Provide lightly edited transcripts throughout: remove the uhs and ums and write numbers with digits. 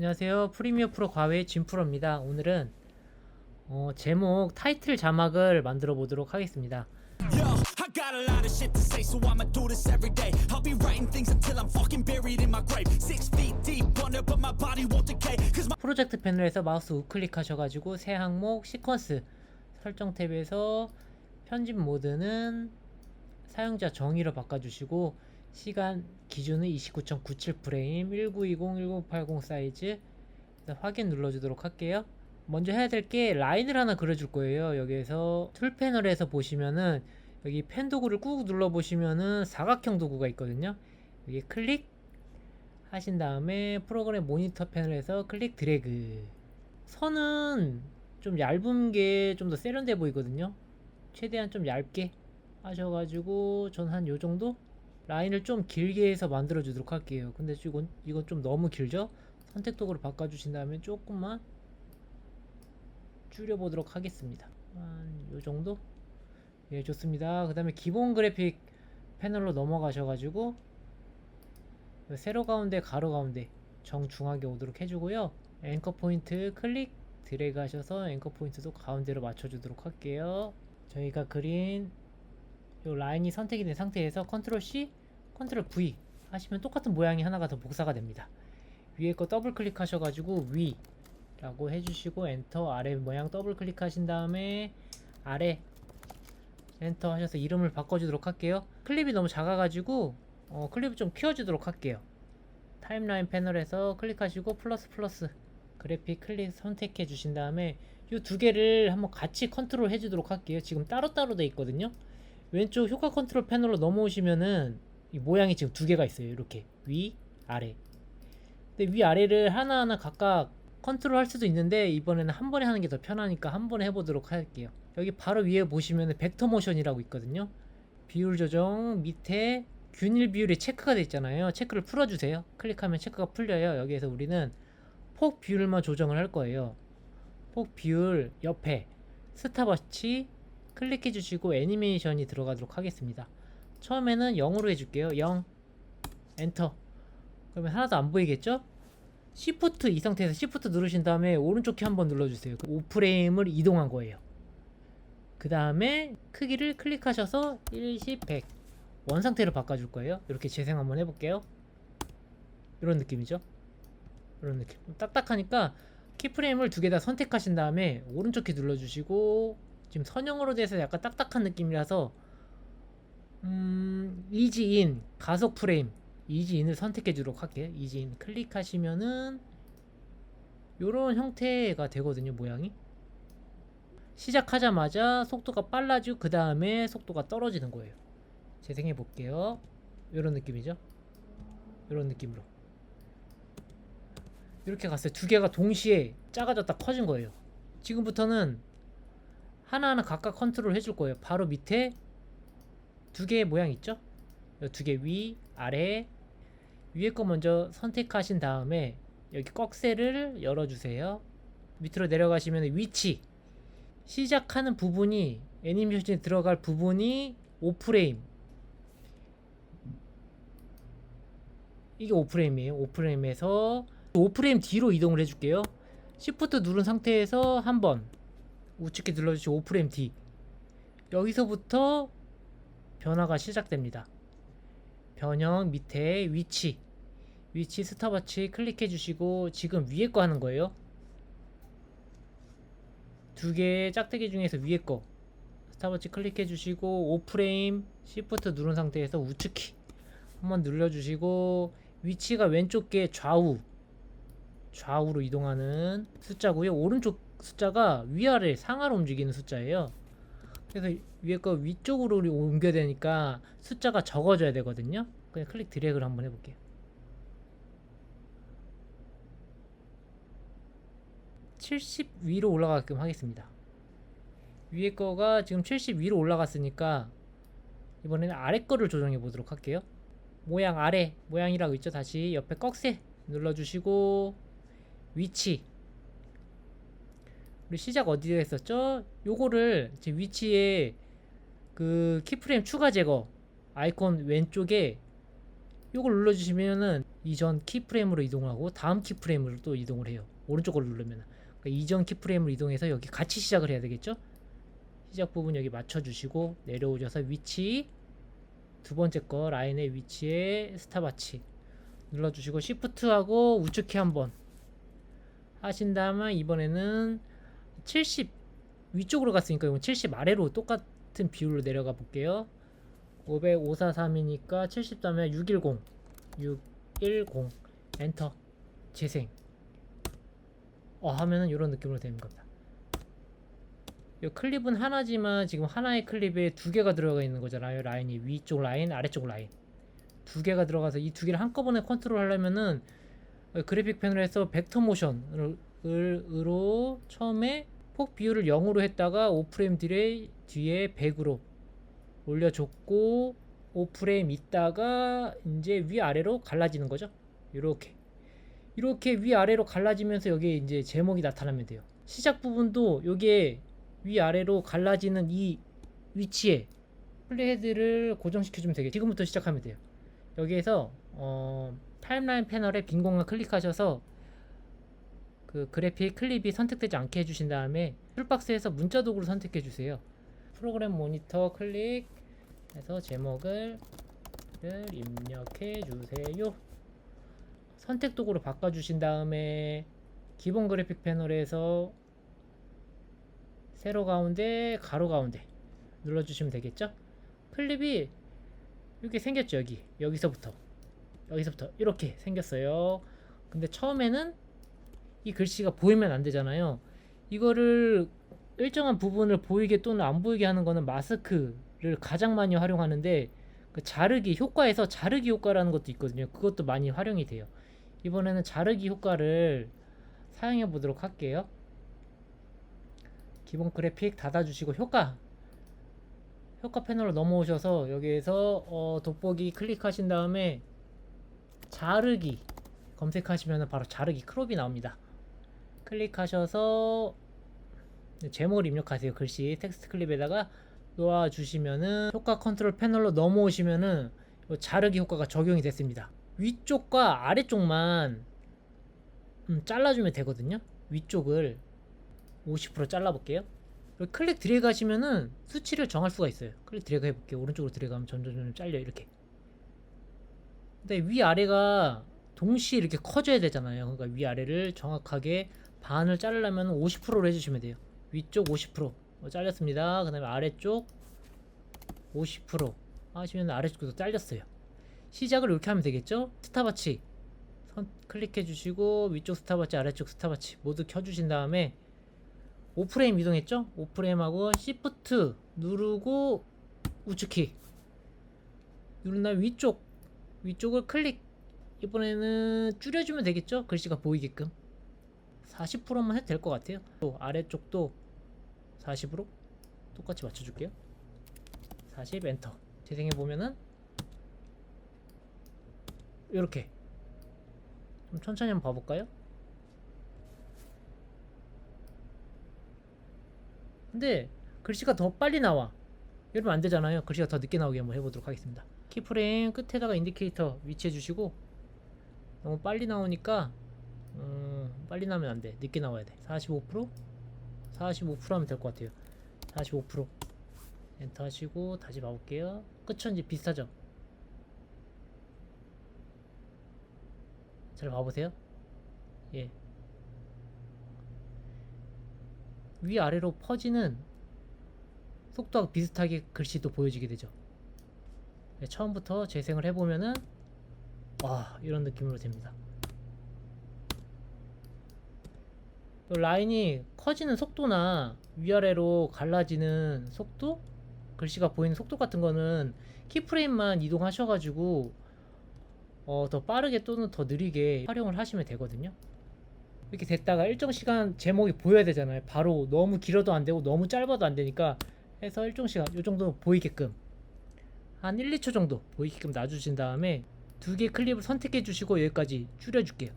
안녕하세요. 프리미어 프로 과외 진프로입니다. 오늘은 제목 타이틀 자막을 만들어 보도록 하겠습니다. Yo, I got a lot of shit to say, so I'ma do this every day. I'll be writing things until I'm fucking buried in my grave. 6 feet deep under, but my body won't decay. Cause my 프로젝트 패널에서 마우스 우클릭 하셔가지고 새 항목 시퀀스 설정 탭에서 편집 모드는 사용자 정의로 바꿔주시고 시간 기준은 29.97프레임 1920-1980 사이즈 확인 눌러주도록 할게요. 먼저 해야 될 게 라인을 하나 그려줄 거예요. 여기에서 툴 패널에서 보시면은 여기 펜 도구를 꾹 눌러 보시면은 사각형 도구가 있거든요. 여기 클릭 하신 다음에 프로그램 모니터 패널에서 클릭 드래그. 선은 좀 얇은 게 좀 더 세련돼 보이거든요. 최대한 좀 얇게 하셔가지고 전 한 요 정도 라인을 좀 길게 해서 만들어 주도록 할게요. 근데 이건 좀 너무 길죠? 선택 도구를 바꿔 주신 다음에 조금만 줄여 보도록 하겠습니다. 한 요 정도? 예, 좋습니다. 그 다음에 기본 그래픽 패널로 넘어가셔가지고 세로 가운데 가로 가운데 정중하게 오도록 해주고요. 앵커 포인트 클릭 드래그 하셔서 앵커 포인트도 가운데로 맞춰주도록 할게요. 저희가 그린 요 라인이 선택이 된 상태에서 컨트롤 C, 컨트롤 V 하시면 똑같은 모양이 하나가 더 복사가 됩니다. 위에 거 더블 클릭 하셔가지고 위 라고 해주시고 엔터, 아래 모양 더블 클릭 하신 다음에 아래 엔터 하셔서 이름을 바꿔주도록 할게요. 클립이 너무 작아가지고 클립을 좀 키워주도록 할게요. 타임라인 패널에서 클릭하시고 플러스 그래픽 클릭 선택해 주신 다음에 이 두 개를 한번 같이 컨트롤 해주도록 할게요. 지금 따로따로 돼 있거든요. 왼쪽 효과 컨트롤 패널로 넘어오시면은 이 모양이 지금 두 개가 있어요. 이렇게 위, 아래. 근데 위, 아래를 하나하나 각각 컨트롤 할 수도 있는데 이번에는 한 번에 하는 게 더 편하니까 한 번에 해보도록 할게요. 여기 바로 위에 보시면은 벡터 모션이라고 있거든요. 비율 조정 밑에 균일 비율이 체크가 되어 있잖아요. 체크를 풀어주세요. 클릭하면 체크가 풀려요. 여기에서 우리는 폭 비율만 조정을 할 거예요. 폭 비율 옆에 스탑워치 클릭해 주시고 애니메이션이 들어가도록 하겠습니다. 처음에는 0으로 해줄게요. 0 엔터. 그러면 하나도 안 보이겠죠? Shift 이 상태에서 Shift 누르신 다음에 오른쪽 키 한번 눌러주세요. 5프레임을 이동한 거예요. 그 다음에 크기를 클릭하셔서 10, 100 원상태로 바꿔줄 거예요. 이렇게 재생 한번 해볼게요. 이런 느낌이죠. 이런 느낌. 딱딱하니까 키프레임을 두 개 다 선택하신 다음에 오른쪽 키 눌러주시고 지금 선형으로 돼서 약간 딱딱한 느낌이라서 이지인 가속 프레임 이지인을 선택해 주도록 할게요. 이지인 클릭하시면은 요런 형태가 되거든요. 모양이 시작하자마자 속도가 빨라지고 그 다음에 속도가 떨어지는 거예요. 재생해 볼게요. 요런 느낌이죠. 요런 느낌으로 이렇게 갔어요. 두 개가 동시에 작아졌다 커진 거예요. 지금부터는 하나하나 각각 컨트롤 해줄 거예요. 바로 밑에 두 개의 모양 있죠? 두 개 위, 아래. 위에 거 먼저 선택하신 다음에 여기 꺽쇠를 열어주세요. 밑으로 내려가시면 위치 시작하는 부분이 애니메이션에 들어갈 부분이 5프레임 이게 5프레임이에요. 5프레임에서 5프레임 뒤로 이동을 해줄게요. Shift 누른 상태에서 한번 우측에 눌러주시고 5프레임 뒤 여기서부터 변화가 시작됩니다. 변형 밑에 위치 스탑워치 클릭해 주시고 지금 위에 거 하는 거예요. 두 개의 짝대기 중에서 위에 거 스탑워치 클릭해 주시고 5프레임 Shift 누른 상태에서 우측키 한번 눌러주시고 위치가 왼쪽 게 좌우로 이동하는 숫자고요. 오른쪽 숫자가 위아래 상하로 움직이는 숫자예요. 그래서 위에 거 위쪽으로 옮겨야 되니까 숫자가 적어져야 되거든요. 그냥 클릭 드래그를 한번 해볼게요. 70 위로 올라가게끔 하겠습니다. 위에 거가 지금 70 위로 올라갔으니까 이번에는 아래 거를 조정해 보도록 할게요. 모양 아래 모양이라고 있죠. 다시 옆에 꺽쇠 눌러주시고 위치 우리 시작 어디에 했었죠? 요거를 제 위치에 그 키프레임 추가 제거 아이콘 왼쪽에 이걸 눌러주시면은 이전 키프레임으로 이동하고 다음 키프레임으로 또 이동을 해요. 오른쪽을 누르면 그러니까 이전 키프레임으로 이동해서 여기 같이 시작을 해야 되겠죠. 시작 부분 여기 맞춰주시고 내려오셔서 위치 두 번째 거 라인의 위치에 스탑워치 눌러주시고 시프트하고 우측키 한번 하신 다음에 이번에는 70 위쪽으로 갔으니까 이건 70 아래로 똑같은 비율로 내려가 볼게요. 500 543이니까 70 다음에 610 엔터 재생 하면은 이런 느낌으로 되는 겁니다. 이 클립은 하나지만 지금 하나의 클립에 두 개가 들어가 있는 거잖아요. 라인이 위쪽 라인 아래쪽 라인 두 개가 들어가서 이 두 개를 한꺼번에 컨트롤 하려면은 그래픽 패널에서 벡터 모션으로 처음에 폭 비율을 0으로 했다가 5프레임 뒤에 100으로 올려줬고 5프레임 있다가 이제 위아래로 갈라지는 거죠. 이렇게 위아래로 갈라지면서 여기에 이제 제목이 나타나면 돼요. 시작 부분도 여기에 위아래로 갈라지는 이 위치에 플레이헤드를 고정시켜주면 되겠죠. 지금부터 시작하면 돼요. 여기에서 타임라인 패널에 빈 공간 클릭하셔서 그 그래픽 클립이 선택되지 않게 해주신 다음에 툴박스에서 문자 도구를 선택해 주세요. 프로그램 모니터 클릭해서 제목을 입력해 주세요. 선택 도구로 바꿔 주신 다음에 기본 그래픽 패널에서 세로 가운데 가로 가운데 눌러 주시면 되겠죠. 클립이 이렇게 생겼죠. 여기서부터 이렇게 생겼어요. 근데 처음에는 이 글씨가 보이면 안 되잖아요. 이거를 일정한 부분을 보이게 또는 안 보이게 하는 거는 마스크를 가장 많이 활용하는데 그 자르기 효과에서 자르기 효과라는 것도 있거든요. 그것도 많이 활용이 돼요. 이번에는 자르기 효과를 사용해 보도록 할게요. 기본 그래픽 닫아주시고 효과 패널로 넘어오셔서 여기에서 돋보기 클릭하신 다음에 자르기 검색하시면 바로 자르기 크롭이 나옵니다. 클릭하셔서 제목을 입력하세요. 글씨 텍스트 클립에다가 놓아주시면은 효과 컨트롤 패널로 넘어오시면은 자르기 효과가 적용이 됐습니다. 위쪽과 아래쪽만 잘라주면 되거든요. 위쪽을 50% 잘라볼게요. 클릭 드래그 하시면은 수치를 정할 수가 있어요. 클릭 드래그 해볼게요. 오른쪽으로 드래그하면 점점 잘려 이렇게. 근데 위아래가 동시에 이렇게 커져야 되잖아요. 그러니까 위아래를 정확하게 반을 자르려면 50%로 해주시면 돼요. 위쪽 50% 잘렸습니다. 그 다음에 아래쪽 50% 하시면 아래쪽도 잘렸어요. 시작을 이렇게 하면 되겠죠. 스탑워치 클릭해 주시고 위쪽 스탑워치 아래쪽 스탑워치 모두 켜주신 다음에 5프레임 이동했죠. 5프레임하고 Shift 누르고 우측키 누른 다음에 위쪽을 클릭 이번에는 줄여주면 되겠죠. 글씨가 보이게끔 40%만 해도 될 것 같아요. 또 아래쪽도 40으로 똑같이 맞춰줄게요. 40 엔터 재생해보면은 이렇게 좀 천천히 한번 봐볼까요? 근데 글씨가 더 빨리 나와. 이러면 안 되잖아요. 글씨가 더 늦게 나오게 한번 해보도록 하겠습니다. 키프레임 끝에다가 인디케이터 위치해 주시고 너무 빨리 나오니까 빨리 나오면 안 돼. 늦게 나와야 돼. 45% 하면 될 것 같아요. 45% 엔터 하시고 다시 봐볼게요. 끝은 이제 비슷하죠? 잘 봐보세요. 예. 위아래로 퍼지는 속도와 비슷하게 글씨도 보여지게 되죠. 네, 처음부터 재생을 해보면은 이런 느낌으로 됩니다. 또 라인이 커지는 속도나 위아래로 갈라지는 속도, 글씨가 보이는 속도 같은 거는 키프레임만 이동하셔가지고 더 빠르게 또는 더 느리게 활용을 하시면 되거든요. 이렇게 됐다가 일정 시간 제목이 보여야 되잖아요. 바로 너무 길어도 안 되고 너무 짧아도 안 되니까 해서 일정 시간 요 정도 보이게끔 한 1, 2초 정도 보이게끔 놔주신 다음에 두 개 클립을 선택해 주시고 여기까지 줄여줄게요.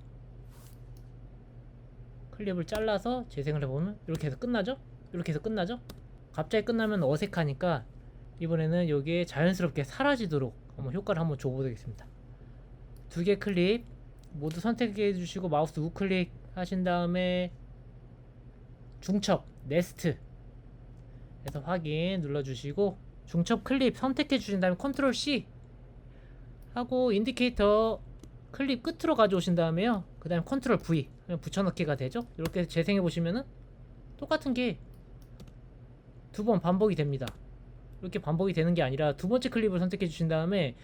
클립을 잘라서 재생을 해보면 이렇게 해서 끝나죠? 이렇게 해서 끝나죠? 갑자기 끝나면 어색하니까 이번에는 여기에 자연스럽게 사라지도록 한번 효과를 한번 줘보겠습니다. 두 개 클립 모두 선택해 주시고 마우스 우클릭 하신 다음에 중첩 네스트 해서 확인 눌러 주시고 중첩 클립 선택해 주신 다음에 컨트롤 C 하고 인디케이터 클립 끝으로 가져오신 다음에요. 그 다음에 컨트롤 V 하면 붙여넣기가 되죠. 이렇게 재생해 보시면은 똑같은 게 두 번 반복이 됩니다. 이렇게 반복이 되는 게 아니라 두 번째 클립을 선택해 주신 다음에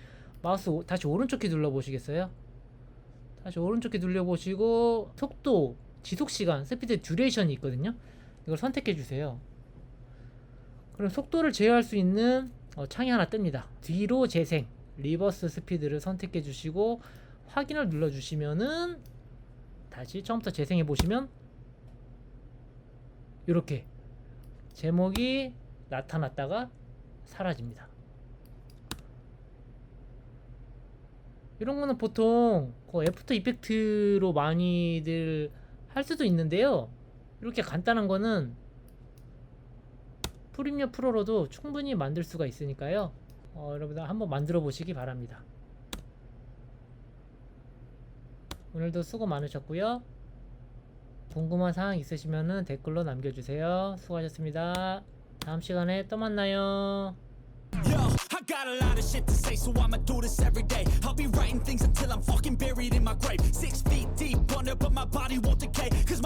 마우스 다시 오른쪽 키 눌러 보시겠어요? 다시 오른쪽 키 눌러 보시고 속도, 지속시간, 스피드 듀레이션이 있거든요. 이걸 선택해 주세요. 그럼 속도를 제어할 수 있는 창이 하나 뜹니다. 뒤로 재생, 리버스 스피드를 선택해 주시고 확인을 눌러 주시면은 다시 처음부터 재생해 보시면 이렇게 제목이 나타났다가 사라집니다. 이런 거는 보통 애프터 이펙트로 많이들 할 수도 있는데요. 이렇게 간단한 거는 프리미어 프로로도 충분히 만들 수가 있으니까요. 여러분들 한번 만들어 보시기 바랍니다. 오늘도 수고 많으셨고요. 궁금한 사항 있으시면 댓글로 남겨주세요. 수고하셨습니다. 다음 시간에 또 만나요. Yo, I got a lot of shit to say, so I'ma do this every day. I'll be writing things until I'm fucking buried in my grave. 6 feet deep under, but my body won't decay. 'Cause my